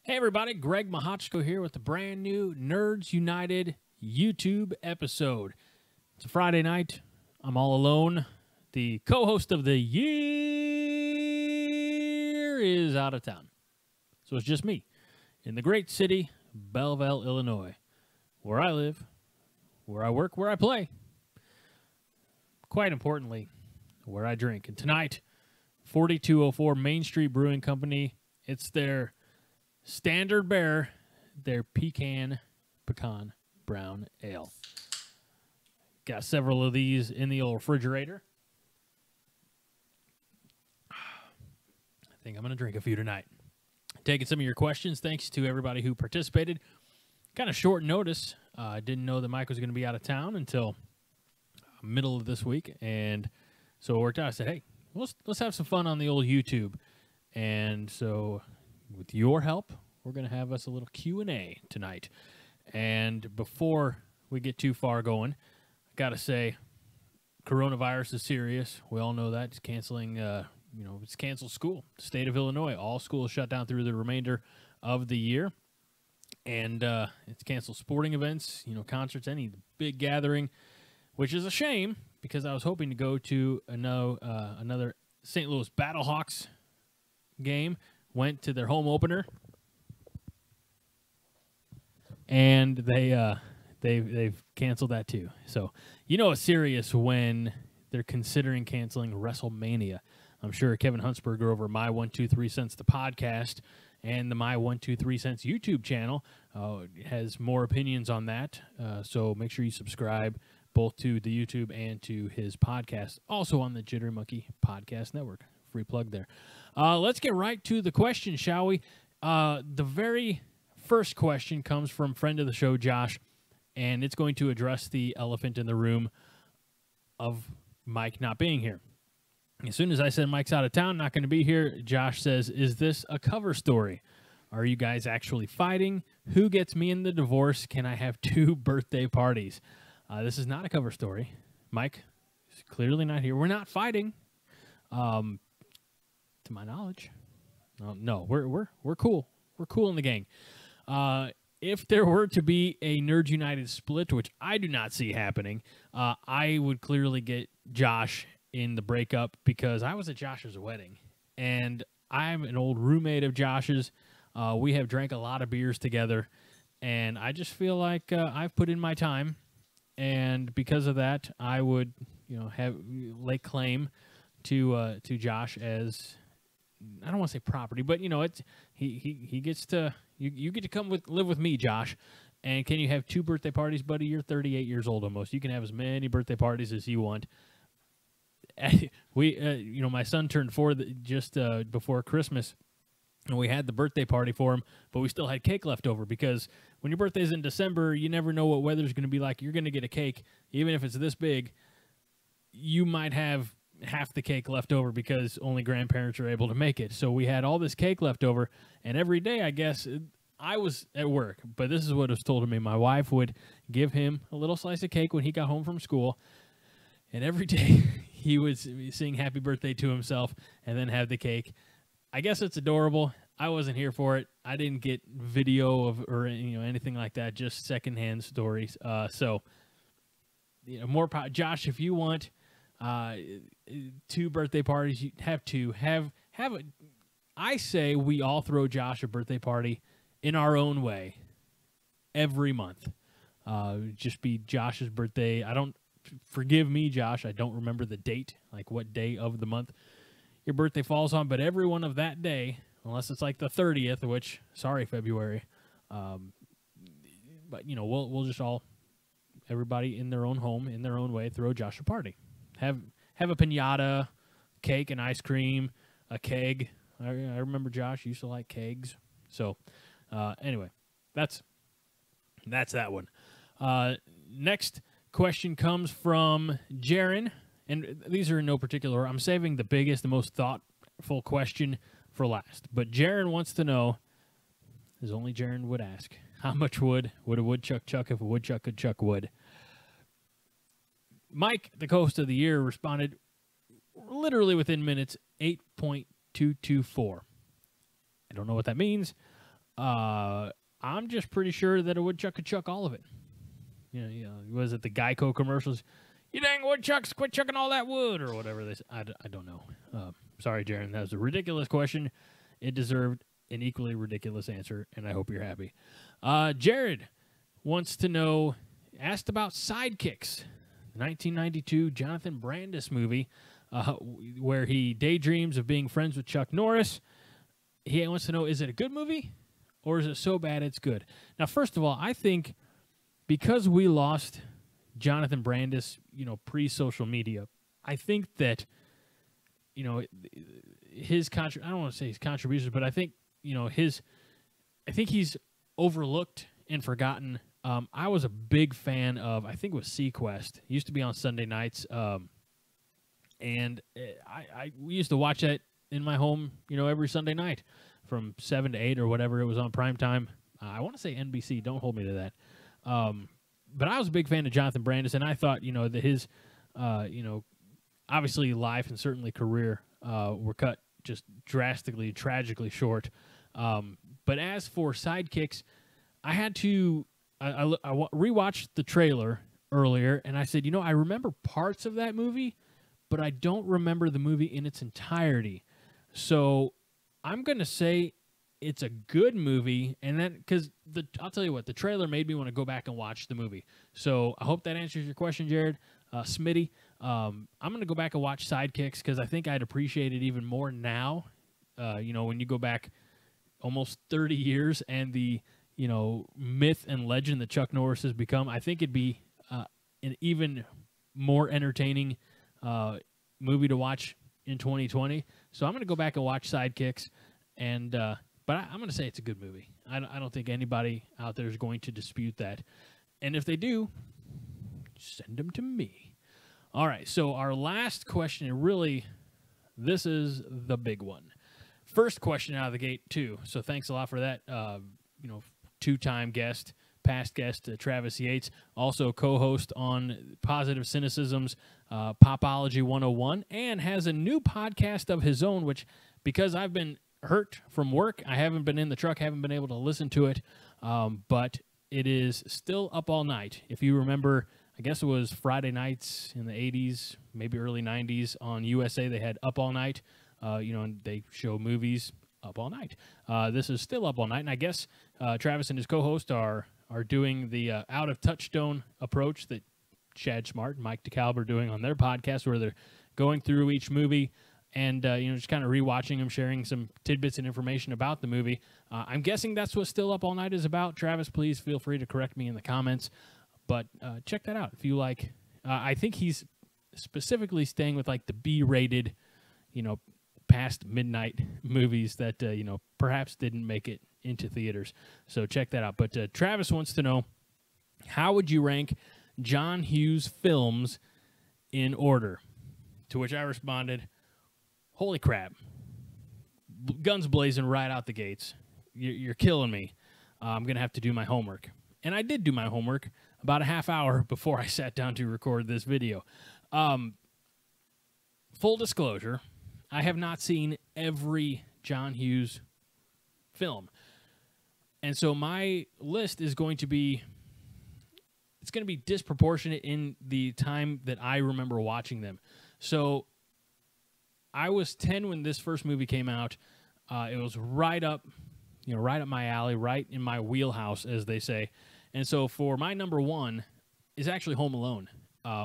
Hey everybody, Greg Mahochko here with a brand new Nerds United YouTube episode. It's a Friday night. I'm all alone. The co-host of the year is out of town. So it's just me in the great city, Belleville, Illinois, where I live, where I work, where I play. Quite importantly, where I drink. And tonight, 4204 Main Street Brewing Company, it's their Standard Bearer, their pecan brown ale. Got several of these in the old refrigerator. I think I'm going to drink a few tonight. Taking some of your questions. Thanks to everybody who participated. Kind of short notice. I didn't know that Mike was going to be out of town until middle of this week, and so it worked out. I said, hey, let's have some fun on the old YouTube. And so with your help, we're going to have us a little Q&A tonight. And before we get too far going, I got to say, coronavirus is serious. We all know that. It's canceling, it's canceled school. The state of Illinois, all schools shut down through the remainder of the year. And it's canceled sporting events, concerts, any big gathering, which is a shame because I was hoping to go to another St. Louis Battlehawks game. Went to their home opener, and they've canceled that too. So it's serious when they're considering canceling WrestleMania. I'm sure Kevin Huntsberger over My 123 Cents the podcast and the My 123 Cents YouTube channel has more opinions on that. So make sure you subscribe both to the YouTube and to his podcast, also on the Jittery Monkey Podcast Network. Free plug there. Let's get right to the question, shall we? The very first question comes from friend of the show, Josh, and it's going to address the elephant in the room of Mike not being here. As soon as I said Mike's out of town, not going to be here, Josh says, is this a cover story? Are you guys actually fighting? Who gets me in the divorce? Can I have 2 birthday parties? This is not a cover story. Mike is clearly not here. We're not fighting. To my knowledge. No, we're cool. We're cool in the gang. If there were to be a Nerds United split, which I do not see happening, I would clearly get Josh in the breakup because I was at Josh's wedding, and I'm an old roommate of Josh's. We have drank a lot of beers together, and I just feel like I've put in my time, and because of that, I would lay claim to Josh as, I don't want to say property, but he gets to you get to come live with me, Josh. And can you have 2 birthday parties, buddy? You're 38 years old almost. You can have as many birthday parties as you want. My son turned 4 just before Christmas, and we had the birthday party for him, but we still had cake left over because when your birthday's in December, you never know what weather's going to be like. You're going to get a cake, even if it's this big. You might have half the cake left over because only grandparents are able to make it. So we had all this cake left over, and every day, I guess, I was at work, but this is what was told to me. My wife would give him a little slice of cake when he got home from school, and every day he would sing happy birthday to himself and then have the cake. I guess it's adorable. I wasn't here for it. I didn't get video of or anything like that, just secondhand stories. More Josh, if you want 2 birthday parties, you have 2. I say we all throw Josh a birthday party in our own way every month. Just be Josh's birthday. Forgive me, Josh, I don't remember the date, like what day of the month your birthday falls on, but every one of that day, unless it's like the 30th, which, sorry, February, but we'll just all, everybody in their own home, in their own way, throw Josh a party. Have a piñata, cake and ice cream, a keg. I remember Josh used to like kegs. So, anyway, that's that one. Next question comes from Jaron, and these are in no particular order. I'm saving the biggest, the most thoughtful question for last. But Jaron wants to know, as only Jaron would ask, how much wood would a woodchuck chuck if a woodchuck could chuck wood? Mike, the co-host of the year, responded literally within minutes, 8.224. I don't know what that means. I'm just pretty sure that a woodchuck could chuck all of it. Was it the Geico commercials? You dang woodchucks, quit chucking all that wood, or whatever they say. I don't know. Sorry, Jaron, that was a ridiculous question. It deserved an equally ridiculous answer, and I hope you're happy. Jared wants to know, asked about Sidekicks, the 1992 Jonathan Brandis movie, where he daydreams of being friends with Chuck Norris. He wants to know, is it a good movie, or is it so bad it's good? Now, first of all, I think because we lost Jonathan Brandis, pre-social media, I think that, his I don't want to say his contributions, but I think, I think he's overlooked and forgotten. I was a big fan of, I think it was Sequest. It used to be on Sunday nights, and we used to watch that in my home, every Sunday night from 7 to 8 or whatever it was on prime time. I want to say NBC. Don't hold me to that. But I was a big fan of Jonathan Brandis, and I thought, that his, obviously life and certainly career were cut just drastically, tragically short. But as for Sidekicks, I had to I rewatched the trailer earlier, and I said, I remember parts of that movie, but I don't remember the movie in its entirety. So I'm going to say it's a good movie, and then because I'll tell you what, the trailer made me want to go back and watch the movie. So I hope that answers your question, Jared. Smitty, I'm going to go back and watch Sidekicks because I think I'd appreciate it even more now. When you go back almost 30 years and the myth and legend that Chuck Norris has become, I think it'd be an even more entertaining movie to watch in 2020. So I'm going to go back and watch Sidekicks, and but I'm going to say it's a good movie. I don't think anybody out there is going to dispute that. And if they do, send them to me. All right, so our last question, and really, this is the big one. First question out of the gate, too. So thanks a lot for that. Two-time guest, past guest, Travis Yates, also co-host on Positive Cynicism's Popology 101, and has a new podcast of his own, which, because I've been hurt from work, I haven't been in the truck, haven't been able to listen to it, but it is still up all night. If you remember, I guess it was Friday nights in the 80s, maybe early 90s on USA, they had Up All Night, and they show movies up all night. This is still up all night, and I guess Travis and his co-host are doing the out of touchstone approach that Chad Smart and Mike DeKalb are doing on their podcast, where they're going through each movie and just kind of rewatching them, sharing some tidbits and information about the movie. I'm guessing that's what Still Up All Night is about. Travis, please feel free to correct me in the comments, but check that out if you like. I think he's specifically staying with like the B-rated, past midnight movies that perhaps didn't make it into theaters. So check that out. But Travis wants to know, how would you rank John Hughes films in order? To which I responded, holy crap, guns blazing right out the gates. You're killing me. I'm going to have to do my homework. And I did do my homework about a half hour before I sat down to record this video. Full disclosure, I have not seen every John Hughes film. And so my list is going to be, it's going to be disproportionate in the time that I remember watching them. So I was 10 when this first movie came out. It was right up my alley, right in my wheelhouse, as they say. And so for my number one is actually Home Alone,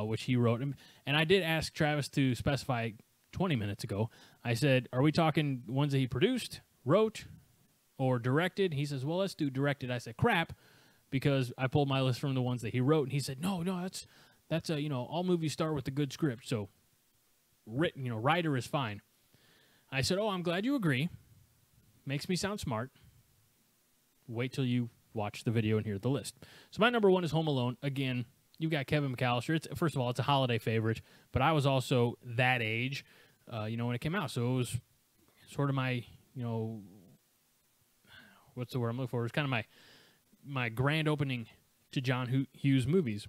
which he wrote. And I did ask Travis to specify 20 minutes ago. I said, are we talking ones that he produced, wrote, or directed? He says, well, let's do directed. I said, crap, because I pulled my list from the ones that he wrote. And he said, no, that's all movies start with a good script. So writer is fine. I said, oh, I'm glad you agree. Makes me sound smart. Wait till you watch the video and hear the list. So my number one is Home Alone. Again, you've got Kevin McAllister. First of all, it's a holiday favorite, but I was also that age, when it came out. So it was sort of my, what's the word I'm looking for? It was kind of my grand opening to John Hughes movies.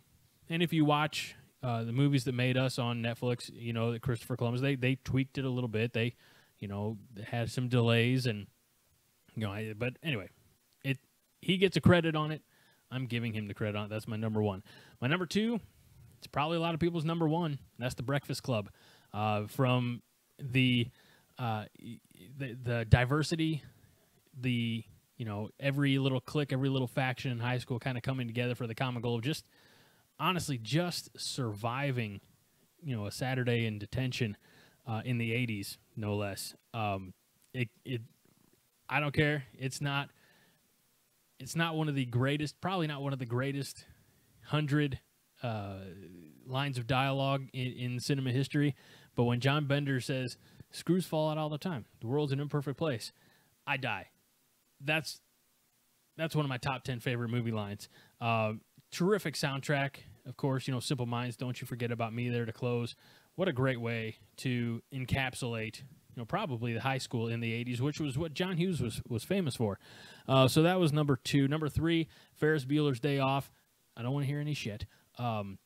And if you watch the movies that made us on Netflix, that Christopher Columbus, they tweaked it a little bit. They, had some delays and, but anyway, he gets a credit on it. I'm giving him the credit on it. That's my number one. My number two, it's probably a lot of people's number one. That's The Breakfast Club. From the diversity, every little clique, every little faction in high school kind of coming together for the common goal of just, honestly, just surviving, a Saturday in detention in the 80s, no less. I don't care. It's not one of the greatest, probably not one of the greatest 100 lines of dialogue in cinema history. But when John Bender says, "Screws fall out all the time. The world's an imperfect place," I die. That's one of my top 10 favorite movie lines. Terrific soundtrack, of course. Simple Minds, Don't You Forget About Me there to close. What a great way to encapsulate, probably the high school in the 80s, which was what John Hughes was famous for. So that was number two. Number three, Ferris Bueller's Day Off. I don't want to hear any shit. I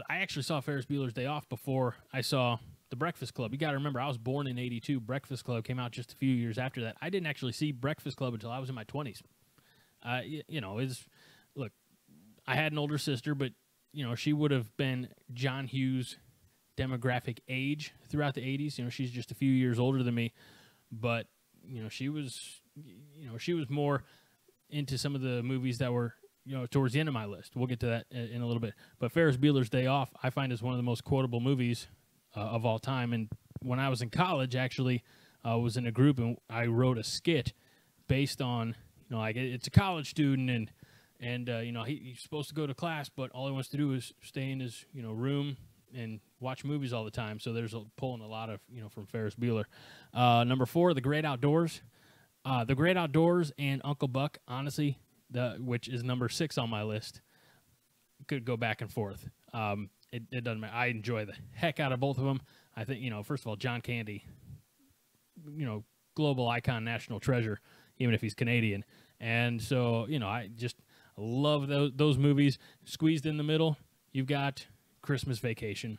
actually saw Ferris Bueller's Day Off before I saw The Breakfast Club. You got to remember, I was born in 82. Breakfast Club came out just a few years after that. I didn't actually see Breakfast Club until I was in my 20s. Look, I had an older sister, but, she would have been John Hughes' demographic age throughout the 80s. She's just a few years older than me, but, she was more into some of the movies that were, towards the end of my list. We'll get to that in a little bit. But Ferris Bueller's Day Off, I find, is one of the most quotable movies of all time. And when I was in college, actually, I was in a group and I wrote a skit based on, it's a college student and he's supposed to go to class, but all he wants to do is stay in his, room and watch movies all the time. So there's pulling a lot of, from Ferris Bueller. Number four, The Great Outdoors. The Great Outdoors and Uncle Buck, honestly, which is number 6 on my list, could go back and forth. It doesn't matter. I enjoy the heck out of both of them. I think, first of all, John Candy, global icon, national treasure, even if he's Canadian. And so, I just love those movies. Squeezed in the middle, you've got Christmas Vacation.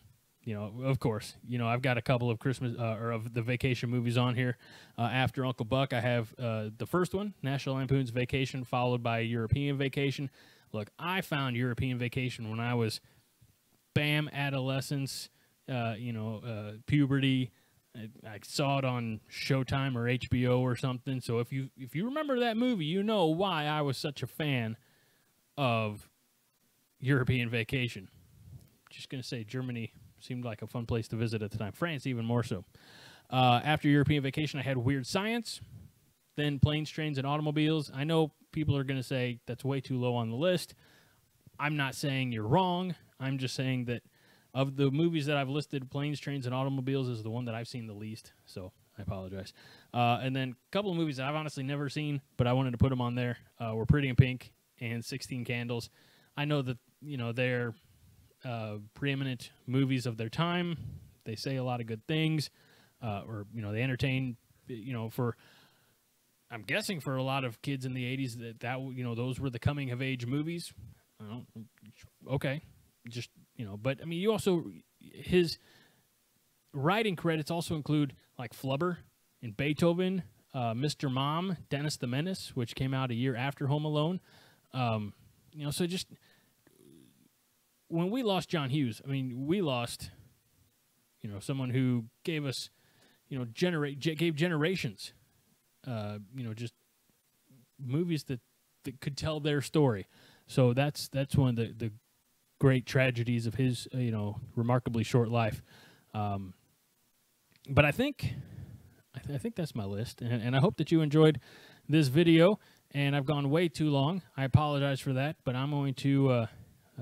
Of course, I've got a couple of Christmas or of the vacation movies on here. After Uncle Buck, I have the first one, National Lampoon's Vacation, followed by European Vacation. Look, I found European Vacation when I was adolescence, puberty. I saw it on Showtime or HBO or something. So if you remember that movie, you know why I was such a fan of European Vacation. Just gonna say Germany seemed like a fun place to visit at the time. France even more so. After European Vacation, I had Weird Science, then Planes, Trains, and Automobiles. I know people are going to say that's way too low on the list. I'm not saying you're wrong. I'm just saying that of the movies that I've listed, Planes, Trains, and Automobiles is the one that I've seen the least, so I apologize. And then a couple of movies that I've honestly never seen, but I wanted to put them on there, were Pretty in Pink and 16 Candles. I know that, they're preeminent movies of their time. They say a lot of good things, or they entertain. I'm guessing for a lot of kids in the '80s that those were the coming of age movies. Okay, just but I mean, you also his writing credits also include like Flubber and Beethoven, Mr. Mom, Dennis the Menace, which came out a year after Home Alone. So just. When we lost John Hughes, I mean, we lost, someone who gave us, gave generations, just movies that could tell their story. So that's one of the great tragedies of his, remarkably short life. But I think that's my list, and I hope that you enjoyed this video. And I've gone way too long. I apologize for that, but I'm going to.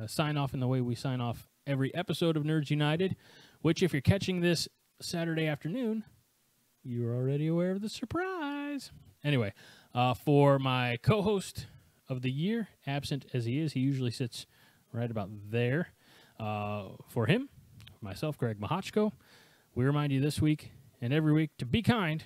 Sign off in the way we sign off every episode of Nerds United, which if you're catching this Saturday afternoon, you're already aware of the surprise. Anyway, for my co-host of the year, absent as he is, he usually sits right about there. For him, myself, Greg Mahochko, we remind you this week and every week to be kind